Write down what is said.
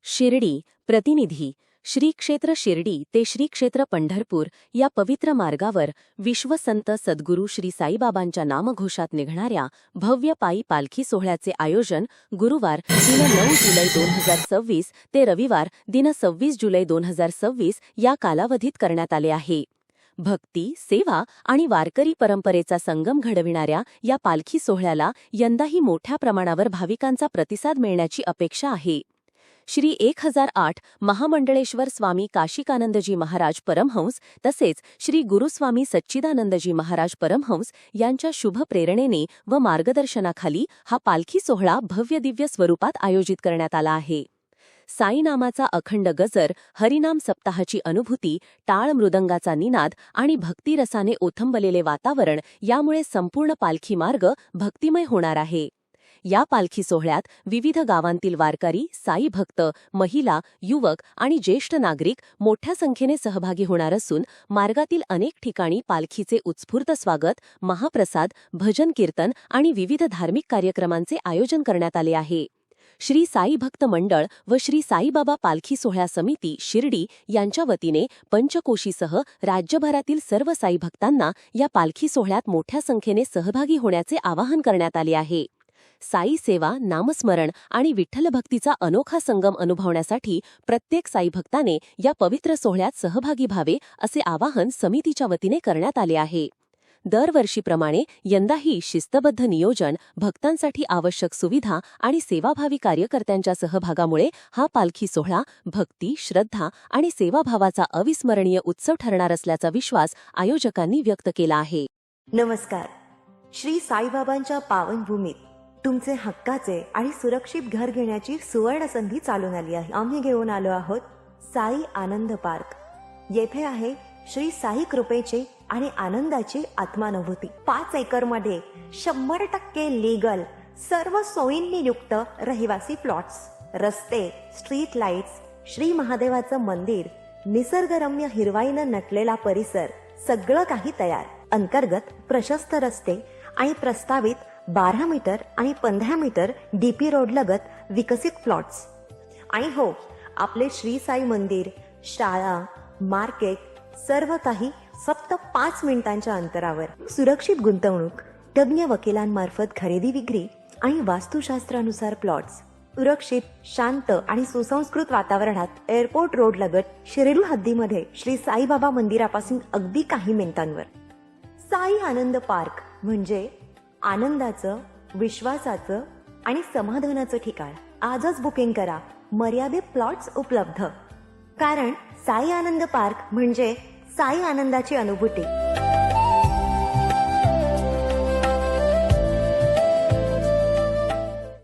शिर्डी प्रतिनिधी श्री क्षेत्र शिर्डी ते श्री क्षेत्र पंढरपूर या पवित्र मार्गावर विश्वसंत सद्गुरू श्री साईबाबांच्या नामघोषात निघणाऱ्या भव्य पायी पालखी सोहळ्याचे आयोजन गुरुवार दिन 9 जुलै 2026 ते रविवार दिन 26 जुलै 2026 या कालावधीत करण्यात आले आहे. भक्ती, सेवा आणि वारकरी परंपरेचा संगम घडविणाऱ्या या पालखी सोहळ्याला यंदाही मोठ्या प्रमाणावर भाविकांचा प्रतिसाद मिळण्याची अपेक्षा आहे. श्री 1008 महामंडळेश्वर स्वामी काशिकानंदजी महाराज परमहंस तसेच श्री गुरुस्वामी सच्चिदानंदजी महाराज परमहंस यांच्या शुभ प्रेरणेने व मार्गदर्शनाखाली हा पालखी सोहळा भव्यदिव्य स्वरूपात आयोजित करण्यात आला आहे. साई नामाचा अखंड गजर, हरिनाम सप्ताहाची अनुभूती, टाळ मृदंगाचा निनाद आणि भक्तिरसाने ओथंबलेले वातावरण यामुळे संपूर्ण पालखी मार्ग भक्तिमय होणार आहे. या पालखी सोहळ्यात विविध गावांतील वारकरी, साई भक्त, महिला, युवक आणि ज्येष्ठ नागरिक मोठ्या संख्येने सहभागी होणार असून मार्गातील अनेक ठिकाणी पालखीचे उत्स्फूर्त स्वागत, महाप्रसाद, भजन कीर्तन आणि विविध धार्मिक कार्यक्रमांचे आयोजन करण्यात आले आहे. श्री साई भक्त मंडळ व श्री साईबाबा पालखी सोहळा समिती शिर्डी यांच्या वतीने पंचकोशीसह राज्यभरातील सर्व साई भक्तांना या पालखी सोहळ्यात मोठ्या संख्येने सहभागी होण्याचे आवाहन करण्यात आले आहे. साई सेवा, नामस्मरण आणि विठ्ठलभक्तीचा अनोखा संगम अनुभवण्यासाठी प्रत्येक साई भक्ताने या पवित्र सोहळ्यात सहभागी व्हावे असे आवाहन समितीच्या वतीने करण्यात आले आहे. दरवर्षीप्रमाणे यंदाही शिस्तबद्ध नियोजन, भक्तांसाठी आवश्यक सुविधा आणि सेवाभावी कार्यकर्त्यांच्या सहभागामुळे हा पालखी सोहळा भक्ती, श्रद्धा आणि सेवाभावाचा अविस्मरणीय उत्सव ठरणार असल्याचा विश्वास आयोजकांनी व्यक्त केला आहे. नमस्कार. श्री साईबाबांच्या पावनभूमीत तुमचे हक्काचे आणि सुरक्षित घर घेण्याची सुवर्ण संधी चालून आली आहे. आम्ही घेऊन आलो आहोत साई आनंद पार्क. येथे आहे श्री साई कृपेचे आणि आनंदाची आत्मानुभूती. 5 एकरमध्ये 100% लीगल, सर्व सोयींनी युक्त रहिवासी प्लॉट्स, रस्ते, स्ट्रीट लाईट्स, श्री महादेवाचं मंदिर, निसर्गरम्य हिरवाईनं नटलेला परिसर, सगळं काही तयार. अंतर्गत प्रशस्त रस्ते आणि प्रस्तावित 12 मीटर आणि 15 मीटर डीपी रोड लगत विकसित प्लॉट्स. आणि हो, आपले श्री साई मंदिर, शाळा, मार्केट सर्व काही फक्त 5 मिनिटांच्या अंतरावर. सुरक्षित गुंतवणूक, तज्ञ वकिलांमार्फत खरेदी विक्री आणि वास्तुशास्त्रानुसार प्लॉट्स. सुरक्षित, शांत आणि सुसंस्कृत वातावरणात एअरपोर्ट रोड लगत शिर्डी हद्दीमध्ये श्री साईबाबा मंदिरापासून अगदी काही मिनिटांवर. साई आनंद पार्क म्हणजे आनंदाचं, विश्वासाचं आणि समाधानाचं ठिकाण. आजच बुकिंग करा. मर्यादित प्लॉट्स उपलब्ध. कारण साई आनंद पार्क म्हणजे साई आनंदाची अनुभूती.